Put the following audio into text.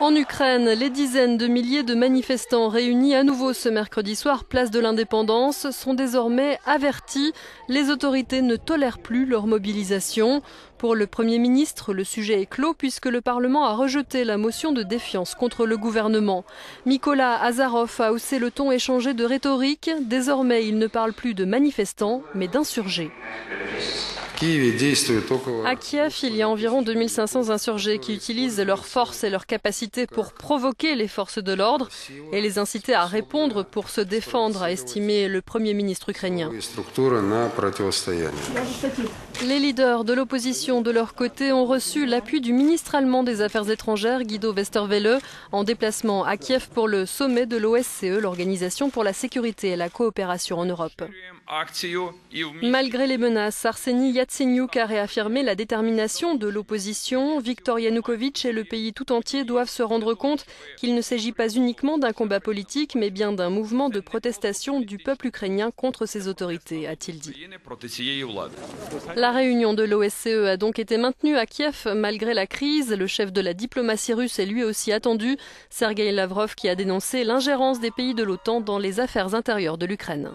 En Ukraine, les dizaines de milliers de manifestants réunis à nouveau ce mercredi soir, place de l'Indépendance, sont désormais avertis. Les autorités ne tolèrent plus leur mobilisation. Pour le Premier ministre, le sujet est clos puisque le Parlement a rejeté la motion de défiance contre le gouvernement. Mykola Azarov a haussé le ton et changé de rhétorique. Désormais, il ne parle plus de manifestants, mais d'insurgés. À Kiev, il y a environ 2500 insurgés qui utilisent leurs forces et leurs capacités pour provoquer les forces de l'ordre et les inciter à répondre pour se défendre, a estimé le Premier ministre ukrainien. Les leaders de l'opposition, de leur côté, ont reçu l'appui du ministre allemand des Affaires étrangères, Guido Westerwelle, en déplacement à Kiev pour le sommet de l'OSCE, l'Organisation pour la sécurité et la coopération en Europe. Malgré les menaces, Arseniy Yatsenyuk a réaffirmé la détermination de l'opposition. Viktor Yanukovych et le pays tout entier doivent se rendre compte qu'il ne s'agit pas uniquement d'un combat politique, mais bien d'un mouvement de protestation du peuple ukrainien contre ses autorités, a-t-il dit. La réunion de l'OSCE a donc été maintenue à Kiev malgré la crise. Le chef de la diplomatie russe est lui aussi attendu, Sergueï Lavrov, qui a dénoncé l'ingérence des pays de l'OTAN dans les affaires intérieures de l'Ukraine.